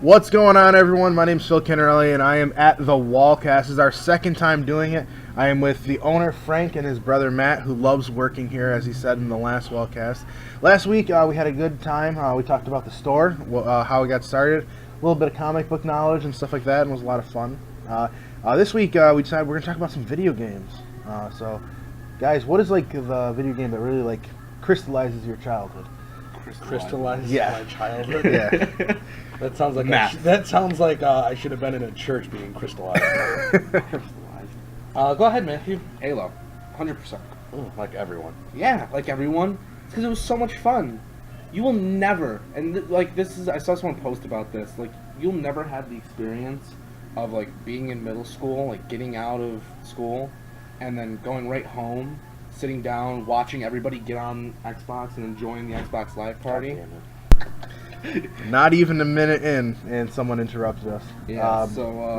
What's going on, everyone? My name's Phil Canarelli, and I am at the Wallcast. This is our second time doing it. I am with the owner, Frank, and his brother, Matt, who loves working here, as he said in the last Wallcast. Last week, we had a good time. We talked about the store, how we got started, a little bit of comic book knowledge and stuff like that, and it was a lot of fun. This week, we decided we're going to talk about some video games. So, guys, what is, like, the video game that really, like, crystallizes your childhood? Crystallizes my childhood? Yeah. That sounds like I should have been in a church being crystallized. Go ahead, Matthew. Halo, 100%. Like everyone. Yeah, like everyone. It's because it was so much fun. You will never, I saw someone post about this, like, you'll never have the experience of, like, being in middle school, like, getting out of school, and then going right home, sitting down, watching everybody get on Xbox and enjoying the Xbox Live Party. Not even a minute in, and someone interrupted us. Yeah,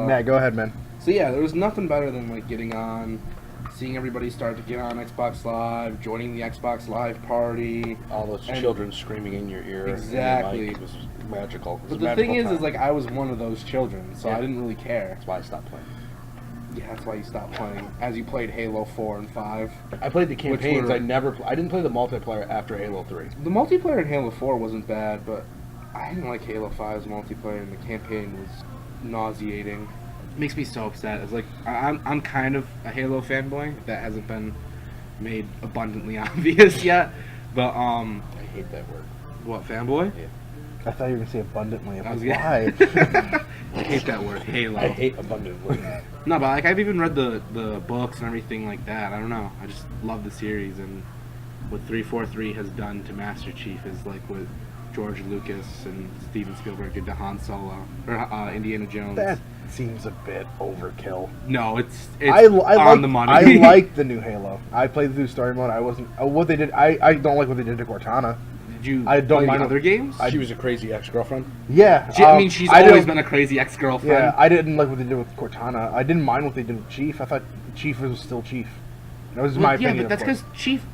Matt, go ahead, man. So yeah, there was nothing better than, like, getting on, seeing everybody start to get on Xbox Live, joining the Xbox Live Party. All those children screaming in your ear. Exactly. It was magical. But the thing is, like, I was one of those children, so I didn't really care. That's why I stopped playing. Yeah, that's why you stopped playing, as you played Halo 4 and 5. I played the campaigns. I didn't play the multiplayer after Halo 3. The multiplayer in Halo 4 wasn't bad, but I didn't like Halo 5's multiplayer, and the campaign was nauseating. It makes me so upset. It's like, I'm kind of a Halo fanboy. That hasn't been made abundantly obvious yet, but I hate that word. What, fanboy? Yeah. I thought you were going to say abundantly. Why? I hate that word, Halo. I hate abundantly. No, but, like, I've even read the books and everything like that. I don't know. I just love the series, and what 343 has done to Master Chief is like what George Lucas and Steven Spielberg did to Han Solo or Indiana Jones. That seems a bit overkill. No, it's on the money. I like the new Halo. I played through story mode. I wasn't what they did. I don't like what they did to Cortana. Did you I don't play mind the other games? She was a crazy ex-girlfriend. Yeah, I mean, she's always been a crazy ex-girlfriend. Yeah, I didn't like what they did with Cortana. I didn't mind what they did with Chief. I thought Chief was still Chief. That was my opinion. Yeah, but that's because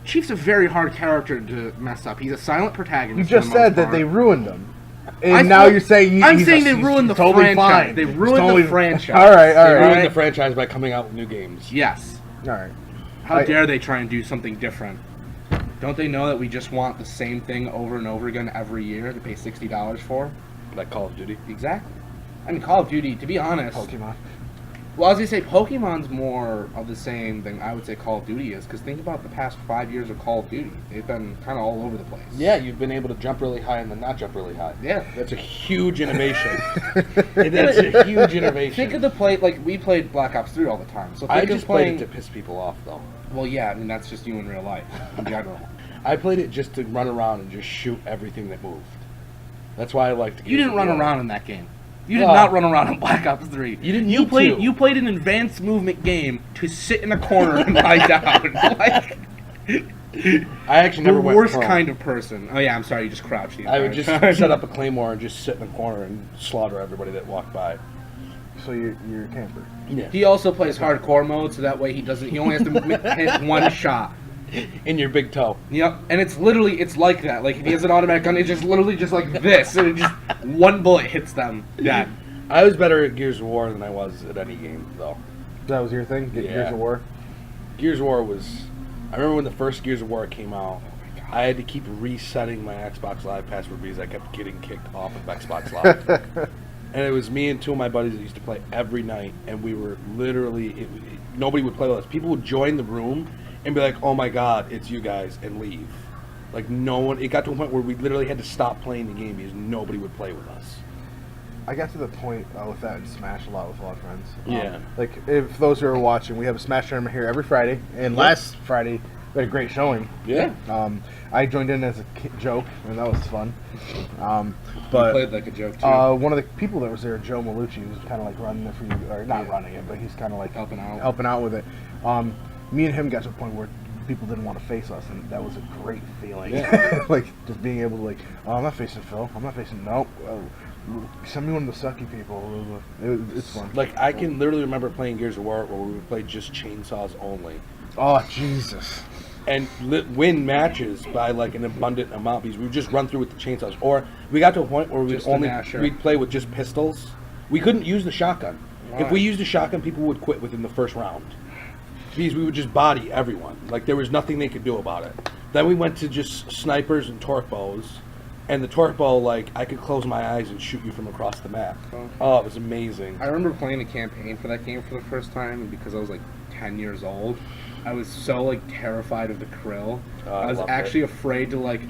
Chief's a very hard character to mess up. He's a silent protagonist. You just said that they ruined him, and now you're saying I'm saying they ruined the totally franchise. fine. They ruined the franchise. All right. They ruined the franchise by coming out with new games. Yes. All right. How dare they try and do something different? Don't they know that we just want the same thing over and over again every year to pay $60 for? Like Call of Duty. Exactly. I mean, Call of Duty, to be honest... Pokemon. Well, I was going to say, Pokemon's more of the same than I would say Call of Duty is, because think about the past 5 years of Call of Duty. They've been kind of all over the place. Yeah, you've been able to jump really high and then not jump really high. Yeah. That's a huge innovation. That's a huge innovation. Think of the play, like, we played Black Ops 3 all the time. So I just played it to piss people off, though. Well, yeah, I mean, that's just you in real life, in general. I played it just to run around and just shoot everything that moved. That's why I liked it. You didn't run around in that game. You did not run around in Black Ops 3. You didn't. You played an advanced movement game to sit in a corner and lie down. Like, I actually never went worst prone. kind of person. Oh yeah, I'm sorry. You just crouched. I would just set up a claymore and just sit in the corner and slaughter everybody that walked by. So you're a camper. Yeah. He also plays hardcore mode, so that way he only has to hit one shot. In your big toe. Yep, and it's like that. Like, if he has an automatic gun, it's just literally just like this, and it just one bullet hits them. Yeah. I was better at Gears of War than I was at any game, though. That was your thing? Gears of War? Gears of War was... I remember when the first Gears of War came out, I had to keep resetting my Xbox Live password because I kept getting kicked off of Xbox Live. And it was me and two of my buddies that used to play every night, and we were literally... nobody would play with us. People would join the room and be like, oh my god, it's you guys, and leave. Like, no one... It got to a point where we literally had to stop playing the game because nobody would play with us. I got to the point with that in Smash a lot with a lot of friends. Yeah. Like, if those who are watching, we have a Smash tournament here every Friday, and last Friday we had a great showing. Yeah. I joined in as a joke, and that was fun. But you played like a joke, too. One of the people that was there, Joe Malucci, was kind of like running it for you, or not running it, but he's kind of like helping out with it. Me and him got to a point where people didn't want to face us, and that was a great feeling. Yeah. Like, just being able to, like, oh, I'm not facing Phil. I'm not facing, no. Send me one of the sucky people. It's fun. Like, I can literally remember playing Gears of War where we would play just chainsaws only. Oh, Jesus. and win matches by like an abundant amount because we would just run through with the chainsaws. Or we got to a point where we'd play with just pistols. We couldn't use the shotgun. Right. If we used a shotgun, people would quit within the first round because we would just body everyone. Like there was nothing they could do about it. Then we went to just snipers and torque bows. And the torque bow, like, I could close my eyes and shoot you from across the map. Oh, it was amazing. I remember playing a campaign for that game for the first time, and because I was, like, 10 years old, I was so, like, terrified of the krill. I was actually afraid to, like,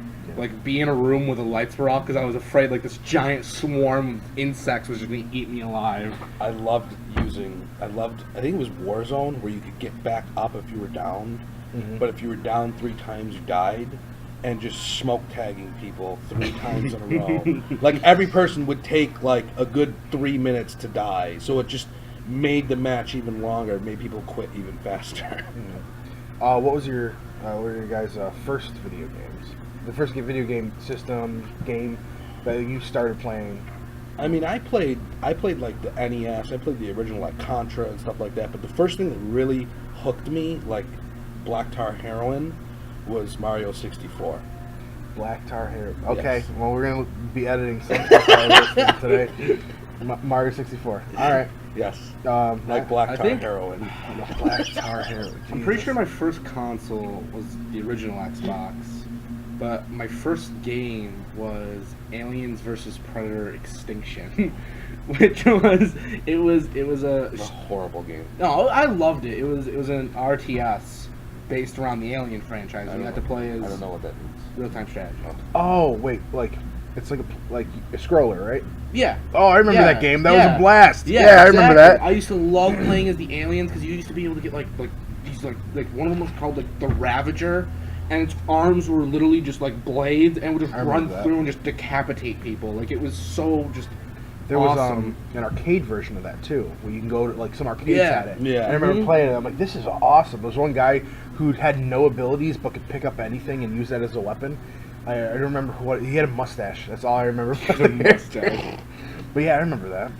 be in a room where the lights were off, because I was afraid, like, this giant swarm of insects was just going to eat me alive. I think it was Warzone, where you could get back up if you were down. Mm-hmm. But if you were down 3 times, you died. And just smoke tagging people 3 times in a row. Like every person would take like a good 3 minutes to die, so it just made the match even longer. It made people quit even faster. What were your guys' first video games? The first video game system game that you started playing? I mean, I played like the NES. I played the original like Contra and stuff like that. But the first thing that really hooked me, like Black Tar Heroin, was Mario 64. Black Tar Heroin. Okay, Yes. well, we're going to be editing some stuff out of this today. Mario 64. All right. Yes. Like Black Tar Heroin. Black Tar Heroin. I'm pretty sure my first console was the original Xbox, but my first game was Aliens vs. Predator Extinction, which was a horrible game. No, I loved it. It was an RTS based around the Alien franchise. You had to play as I don't know what that means. Real-time strategy. Oh, wait, like it's like a scroller, right? Yeah. Oh, I remember that game. That was a blast. Yeah, I remember that. I used to love playing as the aliens because you used to be able to get like these like one of them was called like the Ravager, and its arms were literally just like blades and would just run through and just decapitate people. Like it was so just. There awesome. was an arcade version of that too, where you can go to like some arcades had it. Yeah. And I remember playing it. I'm like, this is awesome. There was one guy who had no abilities but could pick up anything and use that as a weapon. I remember he had a mustache. That's all I remember. Mustache. But yeah, I remember that.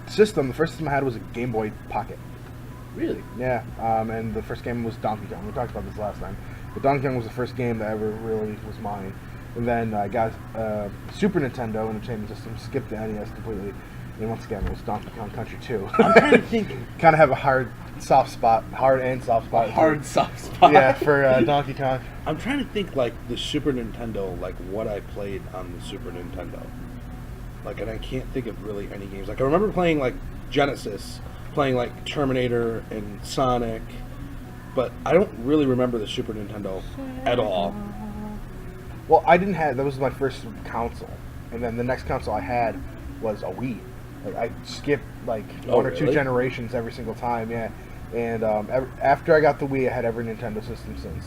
The first system I had was a Game Boy Pocket. Really? Yeah. And the first game was Donkey Kong. We talked about this last time. But Donkey Kong was the first game that ever really was mine. And then I got Super Nintendo Entertainment System, skipped the NES completely. And once again, it was Donkey Kong Country 2. I'm trying to think. Kind of have a hard and soft spot. Yeah, for Donkey Kong. I'm trying to think, like, the Super Nintendo, like, what I played on the Super Nintendo. Like, and I can't think of really any games. Like, I remember playing, like, Genesis, playing, like, Terminator and Sonic, but I don't really remember the Super Nintendo at all. Well, that was my first console. And then the next console I had was a Wii. Like, I skipped, like, one or two generations every single time, yeah. And after I got the Wii, I had every Nintendo system since.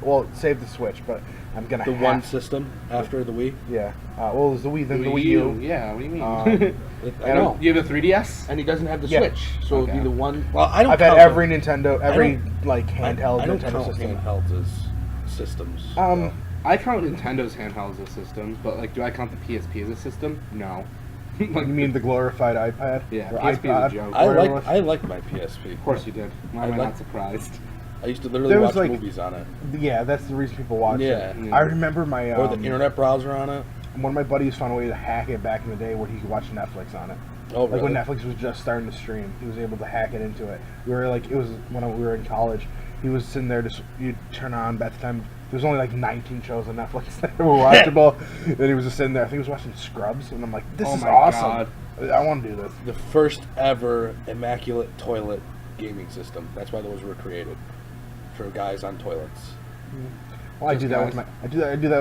Well, save the Switch, but I'm gonna have one system after the Wii? Yeah. Well, it was the Wii, then the Wii U. Yeah, what do you mean? I know. You have a 3DS? And he doesn't have the Switch, so it'd be the one... Well, I've had every Nintendo, like, handheld I don't Nintendo count system. handhelds as systems. I count Nintendo's handhelds as systems, but, like, do I count the PSP as a system? No. Like, you mean the glorified iPad? Yeah, or PSP iPod? is a joke. I like my PSP. Of course you did. Why am I not surprised? I used to literally watch movies on it. Yeah, that's the reason people watch it. I remember my... or the internet browser on it. One of my buddies found a way to hack it back in the day where he could watch Netflix on it. Oh, really? Like when Netflix was just starting to stream, he was able to hack it into it. It was when we were in college. He was sitting there, you'd turn on, at the time, there was only like 19 shows on Netflix that were watchable. And he was just sitting there, I think he was watching Scrubs, and I'm like, this is awesome. God. I want to do this. The first ever immaculate toilet gaming system. That's why those were created. For guys on toilets. Well, I do that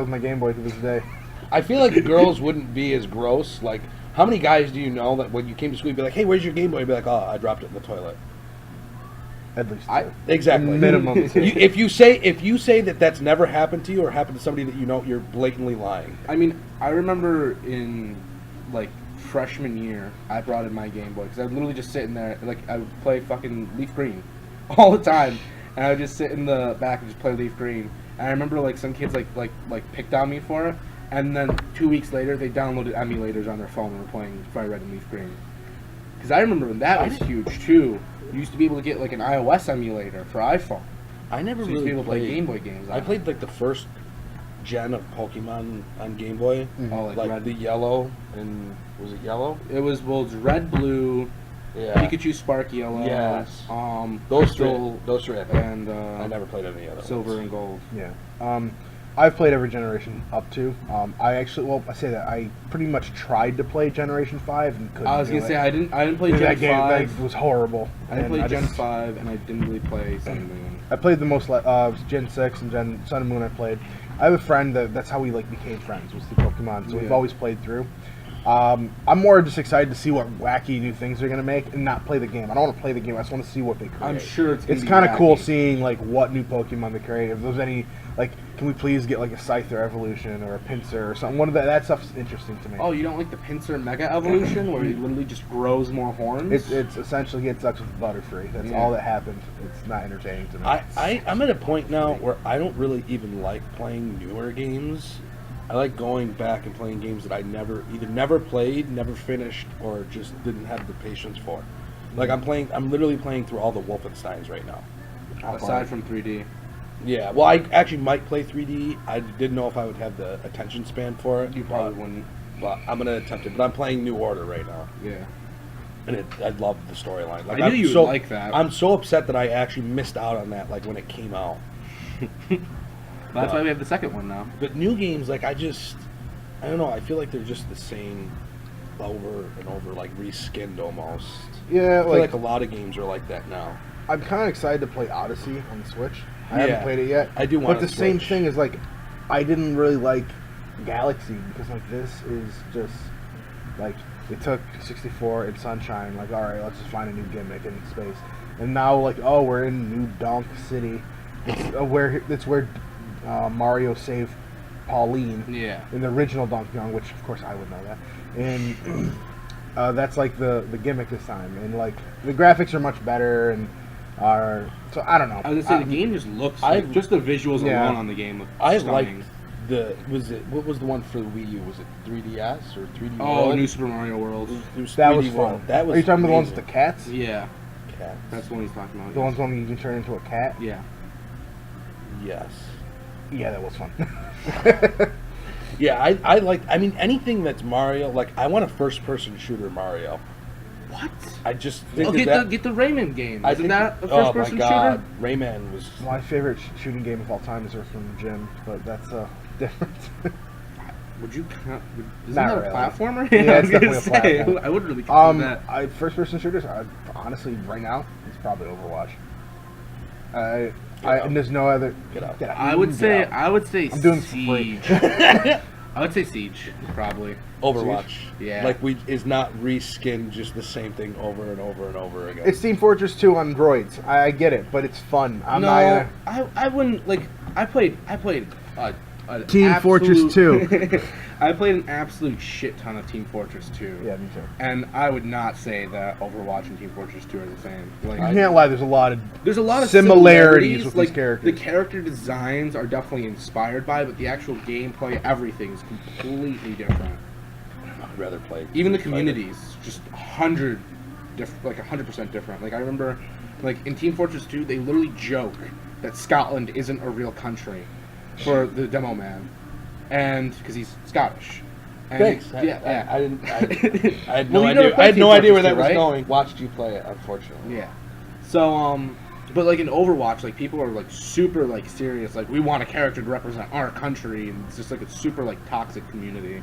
with my Game Boy to this day. I feel like girls wouldn't be as gross. Like, how many guys do you know that when you came to school, you'd be like, "Hey, where's your Game Boy?" You'd be like, "Oh, I dropped it in the toilet." At least two. Exactly. Minimum. If you say that that's never happened to you or happened to somebody that you know, you're blatantly lying. I mean, I remember in like freshman year, I brought in my Game Boy because I would literally just sit in there, like I would play fucking Leaf Green all the time. And I would just sit in the back and just play Leaf Green. And I remember like some kids like picked on me for it. And then 2 weeks later, they downloaded emulators on their phone and were playing Fire Red and Leaf Green. Because I remember when that was huge too. You used to be able to get like an iOS emulator for iPhone. I never So these really people played play Game Boy games. I played like the first gen of Pokemon on Game Boy, Oh, like like Red. the yellow and was it yellow? It was Red, Blue, Yeah, Pikachu, Spark, Yellow. Yes. Those those three. I played. and I never played any other Silver ones. and Gold. Yeah. I've played every generation up to. I actually, well, I say that I pretty much tried to play Generation 5 and couldn't. I was do gonna it. say I didn't play Because Gen that game 5. that was horrible. I didn't And play Gen just- 5, and I didn't really play Sun and Moon. I played the most, Gen 6 and Gen Sun and Moon I played. I have a friend that's how we like became friends, was through Pokemon, so we've Yeah. always played through. I'm more just excited to see what wacky new things they're going to make and not play the game. I don't want to play the game, I just want to see what they create. I'm sure it's gonna be kind of cool wacky. seeing like what new Pokemon they create. If there's any, like, can we please get like a Scyther evolution or a Pinsir or something? One of that stuff's interesting to me. Oh, you don't like the Pinsir Mega Evolution, where he literally just grows more horns? It's essentially get sucks with Butterfree. That's Yeah. all that happened. It's not entertaining to me. I'm at a point now where I don't really even like playing newer games. I like going back and playing games that I never played, never finished, or just didn't have the patience for. Like I'm literally playing through all the Wolfensteins right now. Aside from 3D. Yeah, well, I actually might play 3D. I didn't know if I would have the attention span for it. You probably wouldn't. But I'm gonna attempt it. But I'm playing New Order right now, Yeah. and I love the storyline. Like, I knew you would like that. I'm so upset that I actually missed out on that. Like when it came out. That's why we have the second one now. But new games, like I don't know. I feel like they're just the same over and over, like reskinned almost. Yeah, I feel like a lot of games are like that now. I'm kind of excited to play Odyssey on the Switch. I Yeah. haven't played it yet. I do But want the to same Switch. thing is like, I didn't really like Galaxy because like this is just like they took 64 and Sunshine. Like, all right, let's just find a new gimmick in space. And now like, oh, we're in New Donk City. It's where Mario saved Pauline. Yeah. In the original Donkey Kong, which of course I would know that, and that's like the gimmick this time, and like the graphics are much better, and so I don't know. I was gonna say the game just looks. I've- Just the visuals Yeah. alone on the game look I stunning. liked what was the one for the Wii U? Was it 3DS or 3D Oh, World? New Super Mario World. It was That 3D was World. fun. That was Are you talking about the ones amazing. with the cats? Yeah, Cats. that's the one he's talking about. The yes. ones when you can turn into a cat? Yeah. Yes. Yeah, that was fun. Yeah, I like. I mean, anything that's Mario. Like, I want a first-person shooter Mario. What? I just think Oh, that get the Rayman game. I Isn't think that a oh my first-person god, shooter? Rayman was. My favorite shooting game of all time is from Jim, but that's different. Would you? Isn't Not that a really. platformer? Yeah, I it's was gonna definitely a say. platformer. I would really consider that. First-person shooters. Honestly, right now, it's probably Overwatch. out. And there's no other. Get out. I would Get say. out. I would say I'm doing it for free. Siege. I would say Siege, probably. Overwatch. Yeah. Like is not reskin just the same thing over and over and over again. It's Team Fortress 2 on droids. I get it, but it's fun. I'm not gonna. I wouldn't like. I played. Team Fortress 2. I played an absolute shit ton of Team Fortress 2. Yeah, me too. And I would not say that Overwatch and Team Fortress 2 are the same. Like, I can't lie. There's a lot of. there's a lot of similarities with like, these characters. The character designs are definitely inspired by, but the actual gameplay, everything is completely different. I'd rather play. Even the Street Fighter. communities, just 100%, like 100% different. Like I remember, like in Team Fortress 2, they literally joke that Scotland isn't a real country for the demo man, and because he's Scottish. And Thanks. Yeah. I didn't. I had no Well, you never idea. played I had Team no idea where Fortress that 2, was right? going. Watched you play it, unfortunately. Yeah. So, but like in Overwatch, like people are like super like serious. Like we want a character to represent our country, and it's just like a super like toxic community.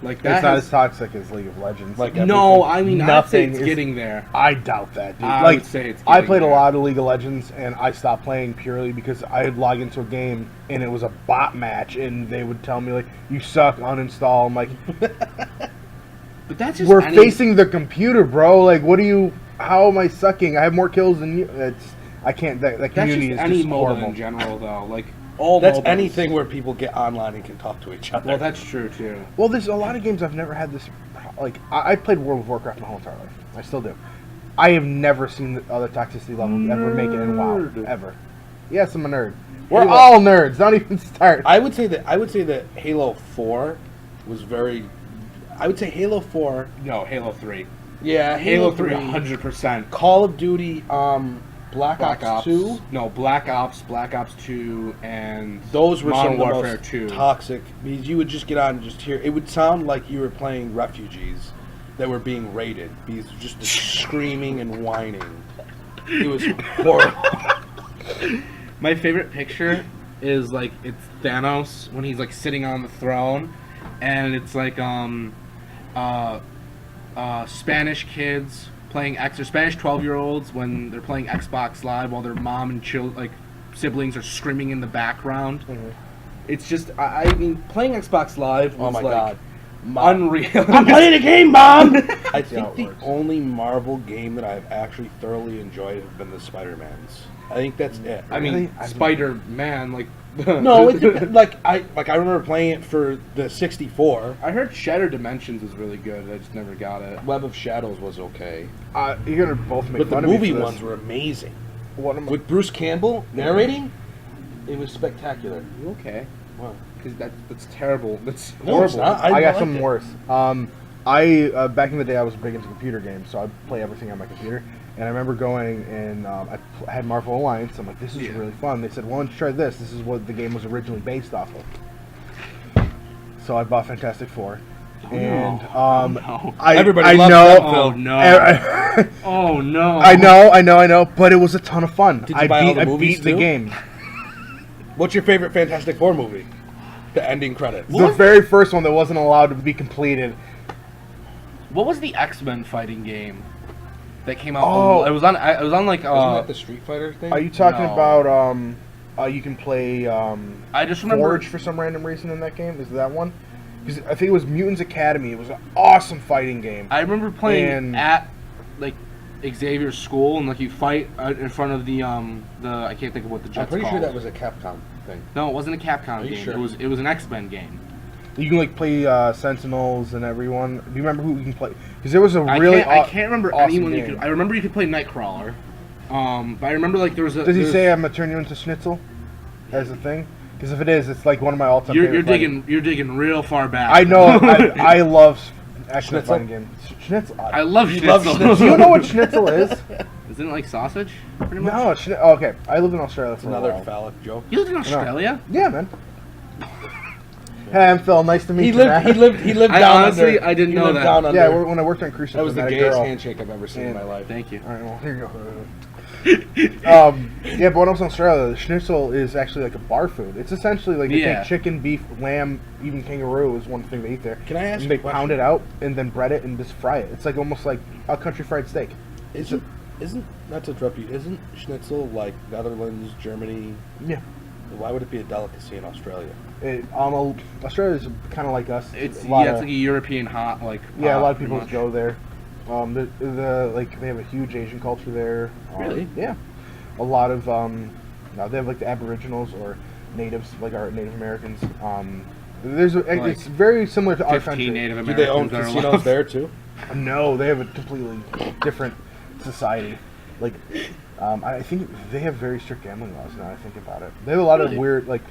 Like that. It's not has- as toxic as League of Legends. Like no, I mean I'd say Nothing it's is- getting there. I doubt that, dude. I Like, would say it's I getting played a there. lot of League of Legends, and I stopped playing purely because I'd log into a game, and it was a bot match, and they would tell me, like, you suck, uninstall. I'm like, But that's just we're any- facing the computer, bro. Like, what do you... How am I sucking? I have more kills than you. I can't... That That's community just is any just MOBA horrible. in general, though. Like all That's MOBAs. anything where people get online and can talk to each other. Well, that's true too. Well, there's a lot of games I've never had this... Like, I played World of Warcraft my whole entire life. I still do. I have never seen the other toxicity level ever make it in WoW. Nerd. Ever. Yes, I'm a nerd. We're Anyway. all nerds. Don't even start. I would say that Halo 4 was very. I would say Halo 4. No, Halo 3. Yeah, Halo 3, 100%. Call of Duty. Black Ops 2. No, Black Ops 2, and Those were Modern some of the Warfare most 2. toxic. Because you would just get on and just hear. It would sound like you were playing refugees that were being raided. Because just the screaming and whining. It was horrible. My favorite picture is like it's Thanos when he's like sitting on the throne, and it's like Spanish kids playing or Spanish 12-year-olds when they're playing Xbox Live while their mom and siblings are screaming in the background. Mm-hmm. It's just I mean playing Xbox Live was Oh my like God. unreal. I'm playing a game, Mom! I think how it the works. only Marvel game that I've actually thoroughly enjoyed have been the Spider-Mans. I think that's it. I mean, Really? Spider-Man, like No, I remember playing it for the 64. I heard Shattered Dimensions was really good. I just never got it. Web of Shadows was okay, You're gonna both make but the fun of me movie for this. ones were amazing. What am I? With Bruce Campbell narrating, it was spectacular. You okay? Wow. Because that's terrible. That's No, it's horrible. not. I got liked something it. worse. I back in the day I was big into computer games, so I'd play everything on my computer. And I remember going and I had Marvel Alliance. I'm like, this is Yeah. really fun. They said, "Why don't you try this? This is what the game was originally based off of." So I bought Fantastic Four. And no. Everybody I loves know. that Oh film. no! Oh no! I know, but it was a ton of fun. Did you buy all the I movies beat the too? game. What's your favorite Fantastic Four movie? The ending credits. The very first one that wasn't allowed to be completed. What was the X-Men fighting game that came out? Oh. It was on like Wasn't that the Street Fighter thing? Are you talking No. about you can play I just remember Forge for some random reason in that game? Is that one? Because I think it was Mutants Academy. It was an awesome fighting game. I remember playing And- at like Xavier's school, and like you fight in front of the I can't think of what the I'm Jets pretty called. sure that was a Capcom thing. No, it wasn't a Capcom Are you game. sure? It was an X-Men game. You can like play Sentinels and everyone. Do you remember who you can play? Because there was a I really can't remember awesome anyone you game. could. I remember you could play Nightcrawler. But I remember like there was a. Does he there's- say I'm gonna turn you into Schnitzel as a thing? Because if it is, it's like one of my all-time. You're favorite fighting- digging. You're digging real far back. I know. I love X-Men Schnitzel? fighting games. Schnitzel. I love You Schnitzel. love Schnitzel. Do you know what Schnitzel is? Isn't it like sausage? Pretty much. No, okay. I lived in Australia for a Another while. phallic joke. You lived in Australia? Yeah, man. Hey, I'm Phil. Nice to meet He you. lived. man. He lived I down honestly- under. I didn't he know lived that. Down under. Yeah, when I worked on cruise ships, That was I the met a gayest girl. handshake I've ever seen in my life. Thank you. All right, well, here you go. Yeah, but when I was in Australia, the schnitzel is actually like a bar food. It's essentially like they Yeah. take chicken, beef, lamb, even kangaroo is one thing they eat there. Can I ask And they a question? pound it out and then bread it and just fry it. It's like almost like a country fried steak. Isn't not to interrupt you? Isn't Schnitzel like Netherlands, Germany? Yeah. Why would it be a delicacy in Australia? Australia is kind of like us. It's a lot it's of- like a European hot like. yeah, a lot of pretty people much. go there. They have a huge Asian culture there. Really? Yeah. A lot of now they have like the Aboriginals or natives, like our Native Americans. It's very similar to our 15 country. Native Do Americans. they own that are casinos allowed. there too? No, they have a completely different society. Like, I think they have very strict gambling laws. Now I think about it, they have a lot of Really? weird like.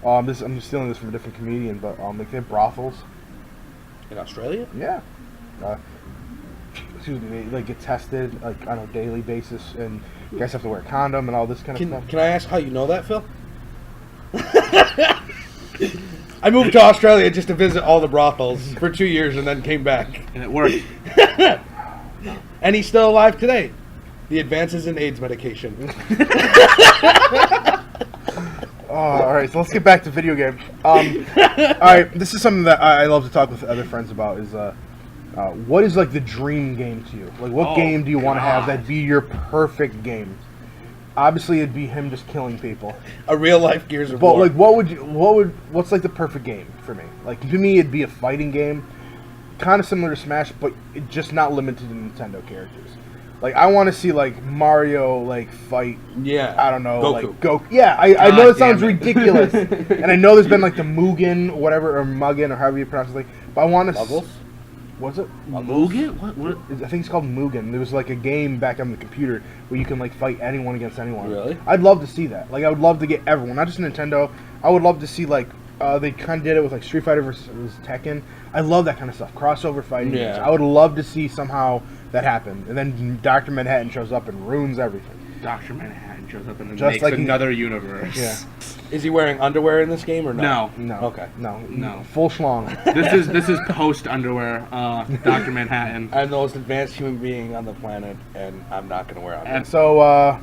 I'm just stealing this from a different comedian, but like they have brothels. In Australia? Yeah. Excuse me. They like get tested like on a daily basis, and you guys have to wear a condom and all this kind of stuff. Can I ask how you know that, Phil? I moved to Australia just to visit all the brothels for 2 years and then came back. And it worked. And he's still alive today. The advances in AIDS medication. All right, so let's get back to video games. All right, this is something that I love to talk with other friends about. Is what is like the dream game to you? Like, what Oh, game do you want to have God. that'd be your perfect game? Obviously, it'd be him just killing people. A real life Gears of But War. like, what's like the perfect game for me? Like, to me, it'd be a fighting game, kind of similar to Smash, but it just not limited to Nintendo characters. Like, I want to see like Mario like fight. Yeah. I don't know, Goku. like Goku. Yeah, I God know it sounds damn it. ridiculous, and I know there's been like the Mugen, whatever, or Mugen, or however you pronounce it. Like, but I want to. Muggles? Was it? Mugen? What? I think it's called Mugen. There was like a game back on the computer where you can like fight anyone against anyone. Really? I'd love to see that. Like, I would love to get everyone, not just Nintendo. I would love to see like they kind of did it with like Street Fighter versus Tekken. I love that kind of stuff. Crossover fighting games. Yeah. I would love to see somehow that happen, and then Dr. Manhattan shows up and ruins everything. Dr. Manhattan shows up and then Just makes like another universe. Yeah. Is he wearing underwear in this game or no? No. No. Okay. No. Full schlong. This is post underwear, Dr. Manhattan. I'm the most advanced human being on the planet, and I'm not going to wear underwear. And So,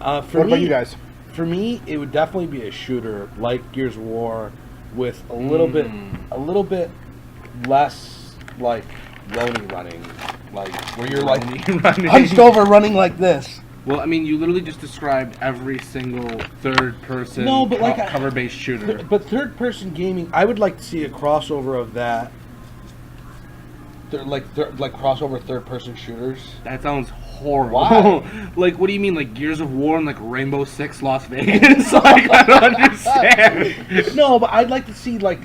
For what me, about you guys? For me, it would definitely be a shooter like Gears of War, with a little bit less like running, like where you're like hunched over running like this. Well, I mean, you literally just described every single third-person cover-based shooter. But third-person gaming, I would like to see a crossover of that. Like crossover third-person shooters. That sounds horrible. Why? Like, what do you mean, like Gears of War and like Rainbow Six Las Vegas? Like, I don't understand. No, but I'd like to see like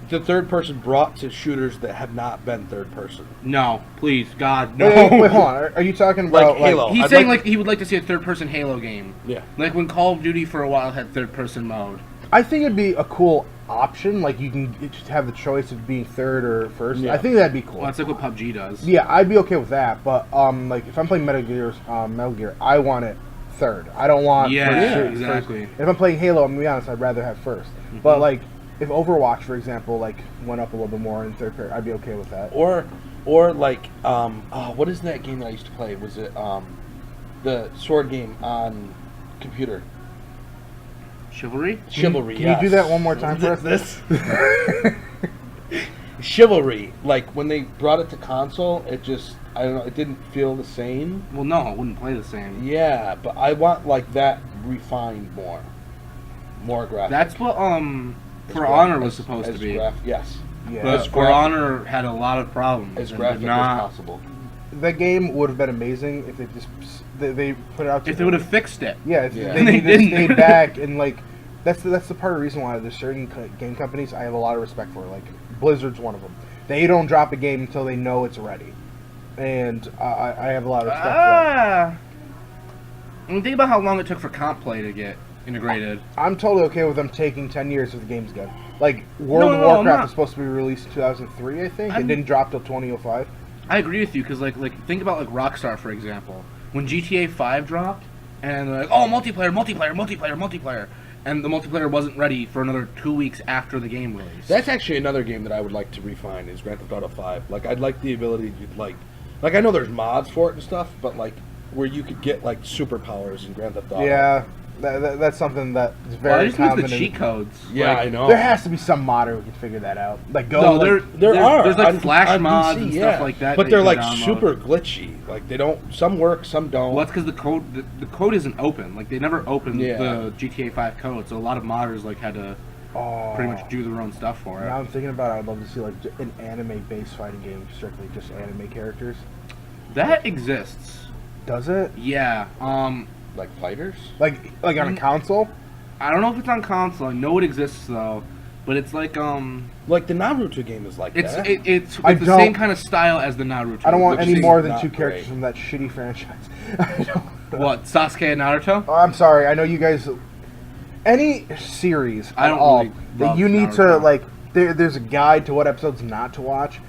the third person brought to shooters that have not been third person. No, please, God, no. Wait, hold on. Are you talking about Like Halo? He's I'd saying like he would like to see a third-person Halo game. Yeah. Like when Call of Duty for a while had third-person mode. I think it'd be a cool option. Like you can just have the choice of being third or first. Yeah. I think that'd be cool. Well, that's like what PUBG does. Yeah, I'd be okay with that. But like if I'm playing Metal Gear, I want it third. I don't want exactly. First. If I'm playing Halo, I'm gonna be honest, I'd rather have first. Mm-hmm. But like if Overwatch, for example, like went up a little bit more in third person, I'd be okay with that. Or like what is that game that I used to play? Was it the sword game on computer? Chivalry? Chivalry. Can you do that one more time for us? This Chivalry. Like when they brought it to console, it just I don't know. It didn't feel the same. Well, no, it wouldn't play the same. Yeah, but I want like that refined more graphic. That's what For Honor was supposed to be. Yes. Yeah. But For Honor had a lot of problems. As and graphic did as not, possible. That game would have been amazing if they put it out. If they would have fixed it. Yeah, if Yeah. they And they just didn't. stayed back and like that's the part of the reason why there's certain game companies I have a lot of respect for. Like Blizzard's one of them. They don't drop a game until they know it's ready, and I have a lot of respect for that. I mean, think about how long it took for comp play to get integrated. I'm totally okay with them taking 10 years if the game's good. Like World of No, I'm Warcraft not. was supposed to be released in 2003, I think. I'm- It didn't drop till 2005. I agree with you because like think about like Rockstar for example. When GTA 5 dropped, and they're like, oh, multiplayer, and the multiplayer wasn't ready for another 2 weeks after the game released. That's actually another game that I would like to refine is Grand Theft Auto 5. Like I'd like the ability to like I know there's mods for it and stuff, but like where you could get like superpowers in Grand Theft Auto. Yeah, that's something that is Well, I very just miss common. the cheat codes. Yeah, Like, I know. There has to be some modder who can figure that out. Like go. No, like, There are. There's like on- flash on mods PC, and yeah. stuff like that. But that they're you like can download. super glitchy. Like they don't. Some work, some don't. Well, that's because the code isn't open. Like they never opened Yeah. the GTA 5 code, so a lot of modders like had to oh, pretty much do their own stuff for it. Now I'm thinking about it. I'd love to see like an anime-based fighting game, strictly just anime characters. That exists. Does it? Yeah. like fighters. Like on a console? I don't know if it's on console. I know it exists though, but it's like Like the Naruto game is like it's that. it's I the don't- same kind of style as the Naruto. I don't want which any is- more than not 2 characters great. from that shitty franchise. I don't- What, Sasuke and Naruto? Oh, I'm sorry. I know you guys. Any series I at don't all really that love you need to Naruto. like, there's a guide to what episodes not to watch.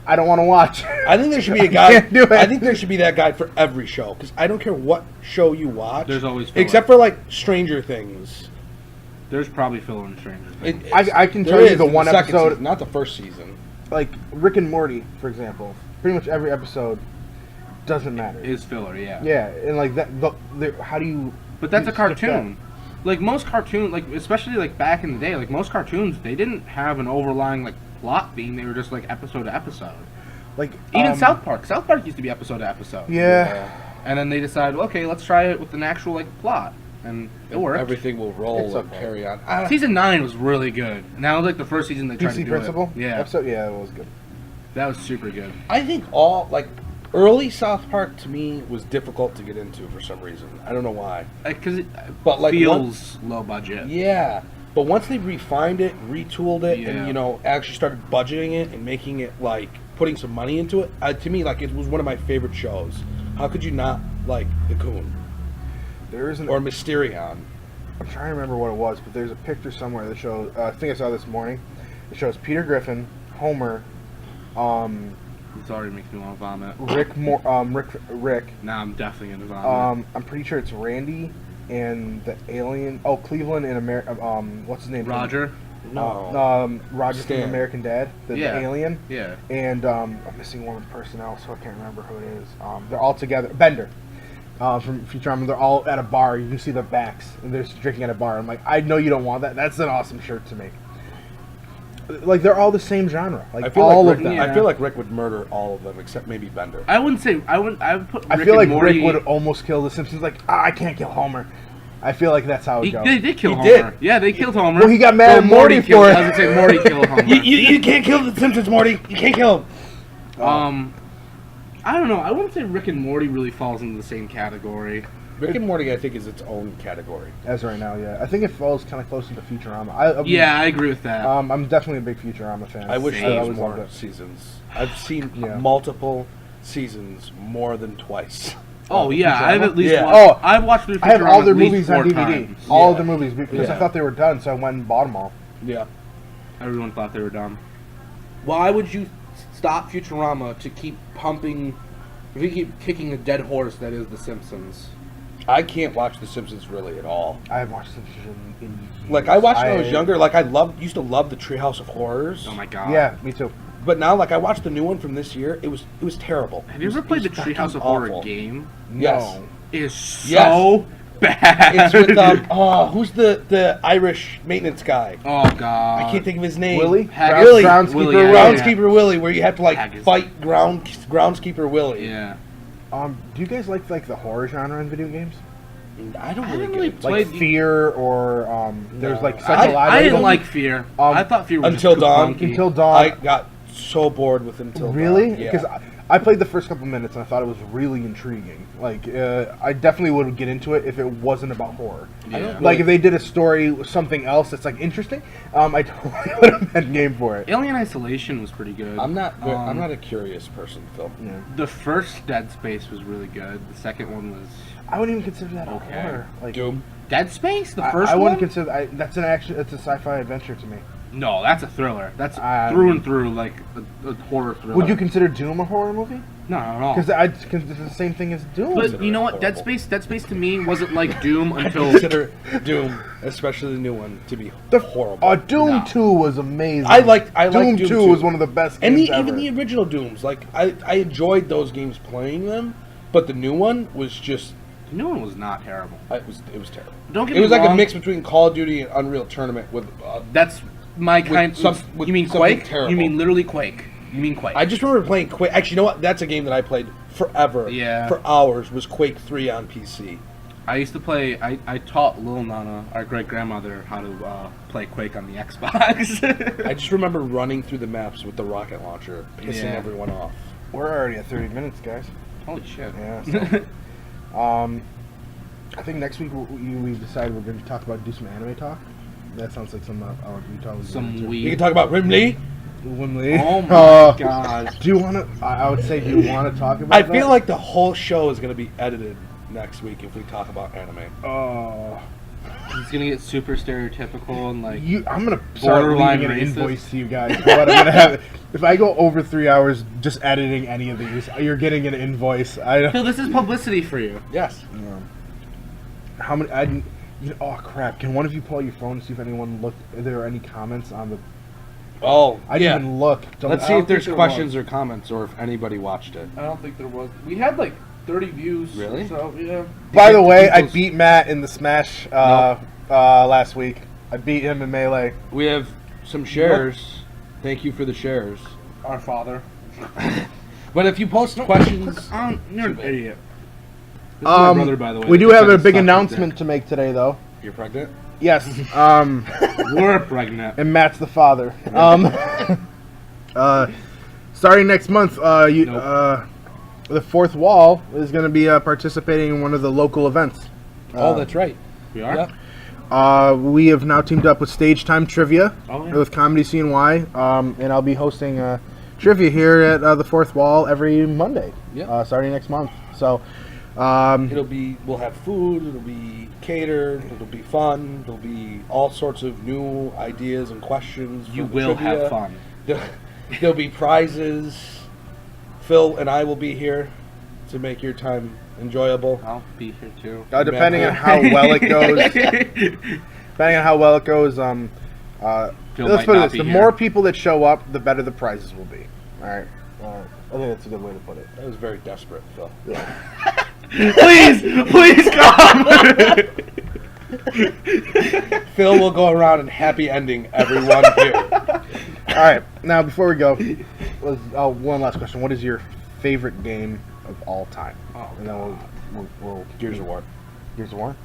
I don't want to watch. I think there should be a I guide. can't do it. I think there should be that guide for every show because I don't care what show you watch. There's always filler. except for like Stranger Things. There's probably filler in Stranger Things. I can there tell you is the in one second episode- season, not the first season. Like Rick and Morty, for example. Pretty much every episode doesn't matter. Is filler, yeah. Yeah, and like that. How do you? But that's a you skip cartoon. Like most cartoons, like especially like back in the day, like most cartoons, they didn't have an overlying like plot theme. They were just like episode to episode. Like Even South Park. South Park used to be episode to episode. Yeah. And then they decided, okay, let's try it with an actual like plot, and it worked. Everything will roll It's and okay. carry on. Season 9 was really good. Now like the first season they tried to PC do Principal. it. Yeah, Episode. Yeah, it was good. that was super good. I think all like early South Park to me was difficult to get into for some reason. I don't know why. Because it But like feels low budget. Yeah, but once they refined it, retooled it, Yeah. and actually started budgeting it and making it like putting some money into it, to me like it was one of my favorite shows. How could you not like the Coon There is an. or Mysterion? I'm trying to remember what it was, but there's a picture somewhere that shows. I think I saw this morning. It shows Peter Griffin, Homer, This already makes me want to vomit. Rick. Nah, I'm definitely gonna vomit. I'm pretty sure it's Randy and the alien. Oh, Cleveland and America. What's his name? Roger. No. Roger from Stan. American Dad, the alien. Yeah. And I'm missing one personnel, so I can't remember who it is. They're all together. Bender. From Futurama, they're all at a bar. You can see their backs, and they're just drinking at a bar. I'm like, I know you don't want that. That's an awesome shirt to make. Like, they're all the same genre. Like, I feel all like of Rick, them. I feel like Rick would murder all of them except maybe Bender. I wouldn't say I would put. Rick I feel like and Morty, Rick would almost kill the Simpsons. Like, I can't kill Homer. I feel like that's how it goes. They did kill He Homer. did. Yeah, they killed Homer. Well, he got mad at Morty killed, for it. I was gonna say Morty killed Homer. You can't kill the Simpsons, Morty. You can't kill him. I don't know. I wouldn't say Rick and Morty really falls into the same category. Rick and Morty, I think, is its own category. As right now, yeah. I think it falls kind of close to Futurama. I agree with that. I'm definitely a big Futurama fan. I wish Same. there was always loved more it. seasons. I've seen Yeah. multiple seasons more than twice. Oh yeah, Futurama? I've at least Yeah. watched, I've watched the Futurama I have all their at least movies on 4 DVD. times. All Yeah. of their movies because I Yeah. thought they were done, so I went and bought them all. Yeah. Everyone thought they were dumb. Why would you stop Futurama to keep pumping, if you keep kicking a dead horse that is The Simpsons? I can't watch The Simpsons really at all. I have watched Simpsons in years. Like, I watched when I was younger. Like, used to love the Treehouse of Horrors. Oh my god. Yeah, me too. But now, like, I watched the new one from this year. It was terrible. Have you ever played the Treehouse of Horror game? Yes. No. It is so Yes. bad. It's with who's the Irish maintenance guy? Oh god. I can't think of his name. Willie? Haggis. Willie. Groundskeeper Willie, Willie. yeah, Groundskeeper Willie, where you have to like Haggis. fight groundskeeper Willie. Yeah. Do you guys like the horror genre in video games? I don't I really didn't get really it. Like Played- Fear or there's No. like I psychological. I didn't like Fear. I thought Fear was Until just Dawn. clunky. Until Dawn. I got so bored with Until Really? Dawn. Because Yeah. I played the first couple minutes and I thought it was really intriguing. Like, I definitely would get into it if it wasn't about horror. Yeah. Like, if they did a story with something else that's like interesting, I totally would have been game for it. Alien Isolation was pretty good. I'm not a curious person, Phil. Yeah. The first Dead Space was really good. The second one was I wouldn't even consider that Okay. a horror. Like, Doom. Dead Space. The I first wouldn't one. consider that's an action. It's a sci-fi adventure to me. No, that's a thriller. That's Um, through and through like a horror thriller. Would you consider Doom a horror movie? No, not at all. Because it's the same thing as Doom. But you know what? Dead horrible. Space to me wasn't like Doom I until consider Doom, especially the new one, to be horrible. Doom No. 2 was amazing. I liked Doom Doom 2 2. was one of the best And games even ever. the original Dooms, like I enjoyed those games playing them, but the new one was just the new one was not terrible. it was terrible. Don't get It me was wrong. like a mix between Call of Duty and Unreal Tournament with. That's my kind. with You mean something Quake? terrible. You mean literally Quake? You mean Quake? I just remember playing Quake. Actually, you know what? That's a game that I played forever. Yeah. For hours was Quake 3 on PC. I used to play. I taught Lil Nana, our great grandmother, how to play Quake on the Xbox. I just remember running through the maps with the rocket launcher, pissing Yeah. everyone off. We're already at 30 minutes, guys. Holy shit! Yeah. So, I think next week we decided we're going to talk about do some anime talk. That sounds like some Utah was Some We weed. can talk about Rimley. Wimley. Oh my god! Do you want to? I would say, do you want to talk about? I that? feel like the whole show is going to be edited next week if we talk about anime. Oh, He's gonna get super stereotypical and like. I'm gonna start Borderline leaving an racist. invoice to you guys. For what I'm gonna have. If I go over 3 hours just editing any of these, you're getting an invoice. Phil, this is publicity for you. Yes. How many? Oh crap! Can one of you pull out your phone and see if anyone looked? Are there any comments on the? Oh, I didn't yeah. even look. Let's I see don't if there's think there questions or comments or if anybody watched it. I don't think there was. We had like 30 views. Really? So yeah. By the get way, I people's- beat Matt in the Smash last week. I beat him in Melee. We have some shares. Thank you for the shares. Our father. But if you post questions, You're an idiot. This is my brother, by the way. We do That have a kinda big sucked announcement to make today, though. you're pregnant. Yes. We're pregnant. And Matt's the father. Starting next month, the Fourth Wall is going to be participating in one of the local events. Oh, that's right. We are? Yep. We have now teamed up with Stage Time Trivia Oh, yeah. with Comedy CNY, and I'll be hosting trivia here at the Fourth Wall every Monday, Yep. starting next month. So, We'll have food, it'll be catered, it'll be fun, there'll be all sorts of new ideas and questions. You for the will trivia. have fun. There'll be prizes. Phil and I will be here to make your time enjoyable. I'll be here too. Depending on how well it goes. Depending on how well it goes, Phil let's might put it not this: be the here. more people that show up, the better the prizes will be. All right. I think that's a good way to put it. That was very desperate, Phil. Please come. Phil will go around and happy ending everyone here. All right. Now, before we go, one last question: what is your favorite game of all time? Oh, and then we'll Gears of War. Gears of War.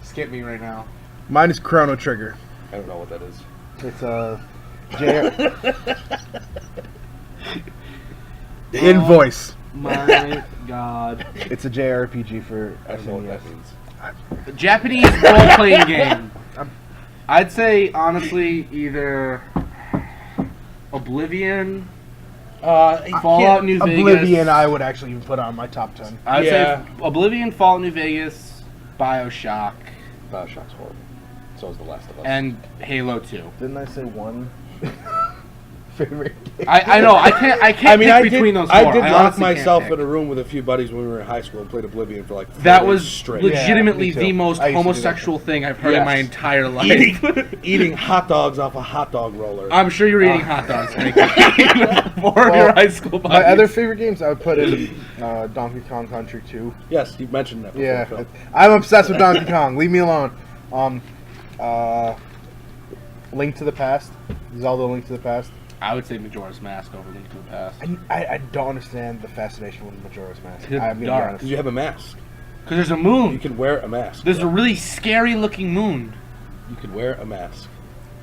Skip me right now. Mine is Chrono Trigger. I don't know what that is. It's a Invoice. My God. It's a JRPG for I don't know what that SNES. means. Japanese role-playing game. I'd say, honestly, either Oblivion, Fallout New Vegas. Oblivion, I would actually even put on my top 10. I'd Yeah. say Oblivion, Fallout New Vegas, Bioshock, Bioshock's horrible. So is The Last of Us. and Halo 2. Didn't I say one favorite game? I know, I can't pick between those four. I did lock honestly can't myself pick. in a room with a few buddies when we were in high school and played Oblivion for like 4 That days was straight. legitimately Yeah, me too. the most I used to do that. homosexual thing I've heard in my Yes. entire life. Eating hot dogs off a hot dog roller. I'm sure you were eating hot dogs for your high school buddies. My other favorite games, I would put in Donkey Kong Country 2. Yes, you mentioned that before, Yeah, Phil. I'm obsessed with Donkey Kong. Leave me alone. Link to the Past. Zelda Link to the Past. I would say Majora's Mask over Link to the Past. I don't understand the fascination with Majora's Mask. It's I'm gonna be dark. honest. Because you have a mask. Because there's a You moon. can wear a mask. There's a really scary looking moon. You can wear a mask.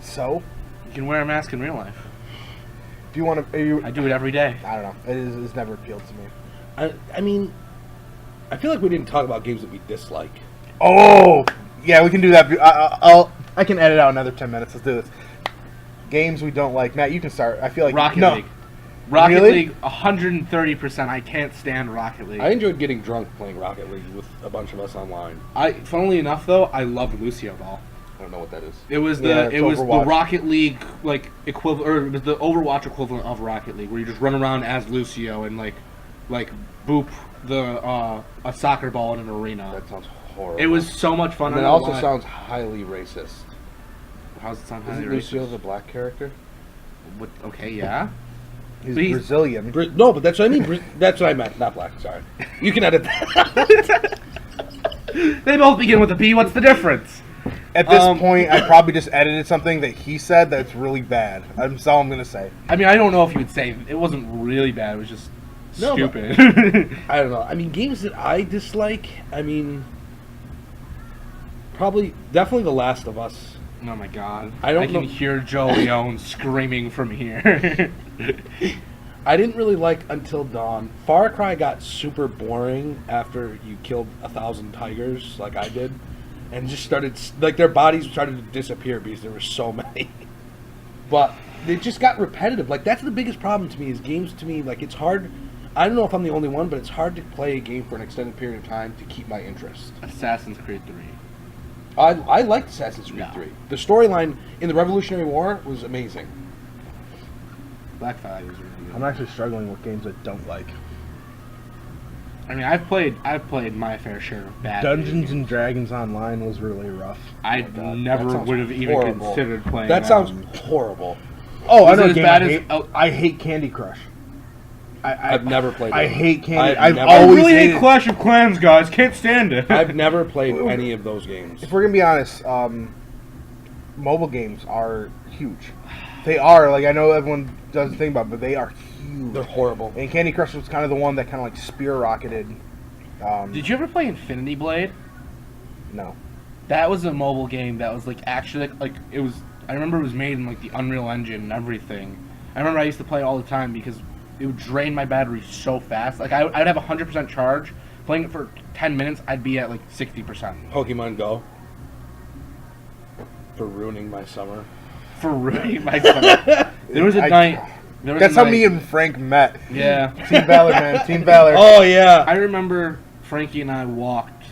So, You can wear a mask in real life. if you want to, I do it every day. I don't know. It's never appealed to me. I mean, I feel like we didn't talk about games that we dislike. Oh, yeah, we can do that. I can edit out another 10 minutes. Let's do this. Games we don't like. Matt, you can start. I feel like Rocket no. League. Rocket Really? League, 130%. I can't stand Rocket League. I enjoyed getting drunk playing Rocket League with a bunch of us online. Funnily enough, though, I loved Lucio Ball. I don't know what that is. It was Yeah, the it's Overwatch. Rocket League equivalent, or it was the Overwatch equivalent of Rocket League, where you just run around as Lucio and like boop a soccer ball in an arena. That sounds horrible. It was so much fun. And I it don't know also why. sounds highly racist. How's it sound? Isn't highly Lucio racist? the black character? What, okay, yeah. He's But he's- Brazilian. No, but that's what I mean. That's what I meant. Not black. Sorry. You can edit that. They both begin with a B. What's the difference? At this point, I probably just edited something that he said that's really bad. That's all I'm gonna say. I mean, I don't know if you would say it wasn't really bad. It was just No, but- stupid. I don't know. I mean, games that I dislike. I mean, definitely The Last of Us. Oh my god! I don't can know- hear Joe Leone screaming from here. I didn't really like Until Dawn. Far Cry got super boring after you killed 1,000 tigers, like I did, and just started like their bodies started to disappear because there were so many. But they just got repetitive. Like that's the biggest problem to me. Is games to me like it's hard. I don't know if I'm the only one, but it's hard to play a game for an extended period of time to keep my interest. Assassin's Creed 3. I liked Assassin's Creed No. 3. The storyline in the Revolutionary War was amazing. Black Flag was really good. I'm actually struggling with games I don't like. I mean, I've played my fair share of bad Dungeons games. and Dragons Online was really rough. I God, never that sounds would have even horrible. considered playing. That sounds horrible. Oh, I Was know it a as game bad I as- hate. oh. I hate Candy Crush. I've never played I it. hate Candy. I've I've never- I always really hate hated- Clash of Clans, guys. Can't stand it. I've never played any of those games. If we're gonna be honest, mobile games are huge. They are. Like I know everyone doesn't think about it, but they are huge. They're horrible. And Candy Crush was kind of the one that kind of like spear rocketed. Did you ever play Infinity Blade? No. That was a mobile game that was like actually like it was. I remember it was made in like the Unreal Engine and everything. I remember I used to play it all the time because it would drain my battery so fast. Like I'd have 100% charge. Playing it for 10 minutes, I'd be at like 60%. Pokemon Go. For ruining my summer. For ruining my stomach. There was a night. There was That's a how night- me and Frank met. Yeah. Team Valor, man. Team Valor. Oh yeah. I remember Frankie and I walked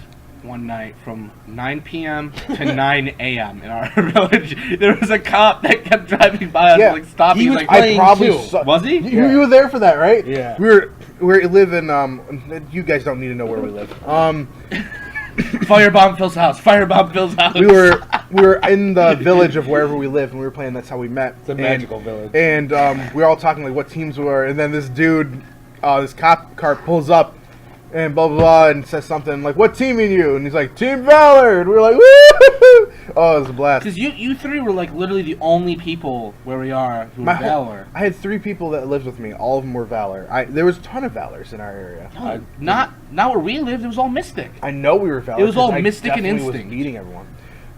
one night from 9 p.m. to 9 a.m. in our village. There was a cop that kept driving by us, Yeah. like stopping. He was like, playing I probably too. saw. Was he? You were there for that, right? Yeah. We were we live in you guys don't need to know where we live. Firebomb Phil's house. Firebomb Phil's house. we were in the village of wherever we live, and we were playing. That's how we met. It's a magical village. And we were all talking like what teams we were, and then this dude, this cop car pulls up, and blah blah blah, and says something like, "What team are you?" And he's like, "Team Valor." And we were like, "Woo!" Oh, it was a blast. Because you three were like literally the only people where we are who were Valor. I had 3 people that lived with me. All of them were Valor. There was a ton of Valors in our area. No, not where we lived. It was all Mystic. I know we were Valor. It was all 'cause I Mystic and definitely Instinct. Was beating everyone.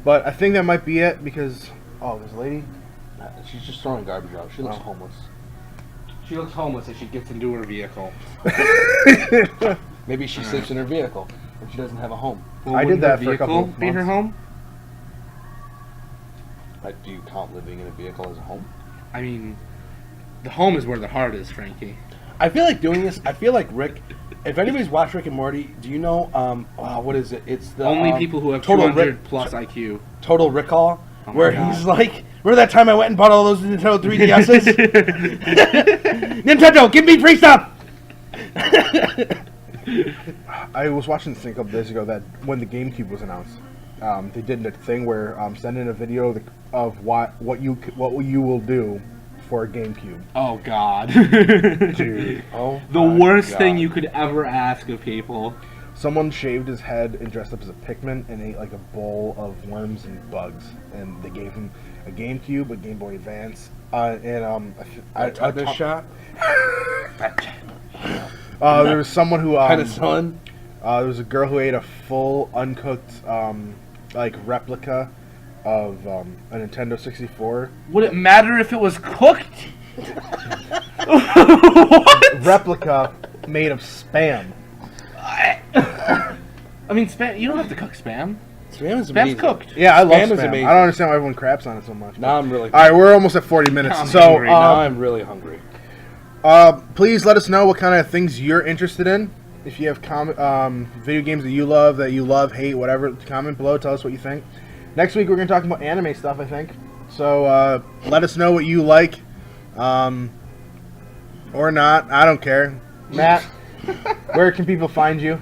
But I think that might be it because there's a lady. She's just throwing garbage out. She looks Oh. homeless. She looks homeless as she gets into her vehicle. Maybe she sleeps in her vehicle and she doesn't have a home. Well, I did wouldn't her that for a couple vehicle of be her months. home? Like, do you count living in a vehicle as a home? I mean, the home is where the heart is, Frankie. I feel like doing this. I feel like Rick. If anybody's watched Rick and Morty, do you know? What is it? It's the Only people who have Total 200 plus IQ. Total Recall, Oh my where God. he's like, "Remember that time I went and bought all those Nintendo 3DSs? Nintendo, give me free stuff." I was watching this thing a couple days ago that when the GameCube was announced, they did a thing where send in a video of what you will do for a GameCube. Oh, God. Dude, Oh, The my worst God. thing you could ever ask of people. someone shaved his head and dressed up as a Pikmin and ate like a bowl of worms and bugs, and they gave him a GameCube, a Game Boy Advance, and A tetanus shot, there was someone who penicillin. there was a girl who ate a full uncooked like replica of a Nintendo 64. Would it matter if it was cooked? Replica made of Spam. I mean, spam. You don't have to cook Spam. Spam is amazing. Spam's cooked. Yeah, I love Spam is Spam. amazing. I don't understand why everyone craps on it so much. Now I'm really. All right, we're almost at 40 minutes. I'm So hungry. Now I'm really hungry. please let us know what kind of things you're interested in. If you have video games that you love, hate, whatever, comment below. Tell us what you think. Next week we're going to talk about anime stuff, I think. So let us know what you like, or not. I don't care. Matt, where can people find you?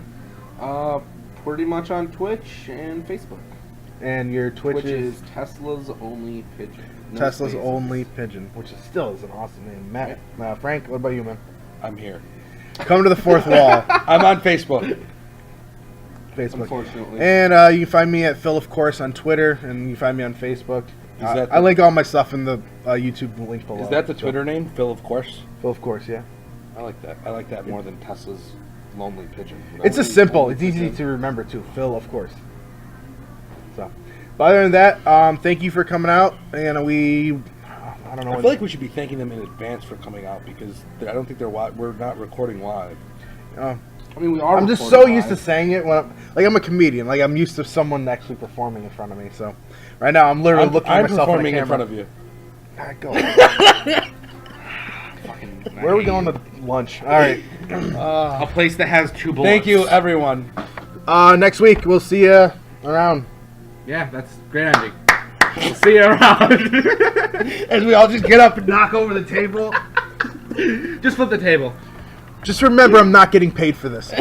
Pretty much on Twitch and Facebook. And your Twitch Which is is Tesla's Only Pigeon. No Tesla's spaces. Only Pigeon, which is still is an awesome name. Matt, Frank, what about you, man? I'm here. Come to the fourth wall. I'm on Facebook. Facebook. Unfortunately. And you can find me at Phil, of course, on Twitter, and you can find me on Facebook. That I link all my stuff in the YouTube link below. Is that the So, Twitter name? Phil, of course. Phil, of course, yeah. I like that. I like that more than Tesla's Lonely Pigeon. It's just simple. It's easy to remember, too. Phil, of course. So, but other than that, thank you for coming out. And I don't know. I feel like we should be thanking them in advance for coming out because I don't think we're not recording live. I mean, we are. I'm just so used to saying it when I'm a comedian. Like, I'm used to someone actually performing in front of me. So, right now, I'm literally looking at I'm myself performing in, in front of you. Go. Where are we going to lunch? All right. A place that has 2 bullets. Thank you, everyone. Next week, we'll see you around. Yeah, that's a great ending. We'll see you around. As we all just get up and knock over the table. Just flip the table. Just remember, I'm not getting paid for this.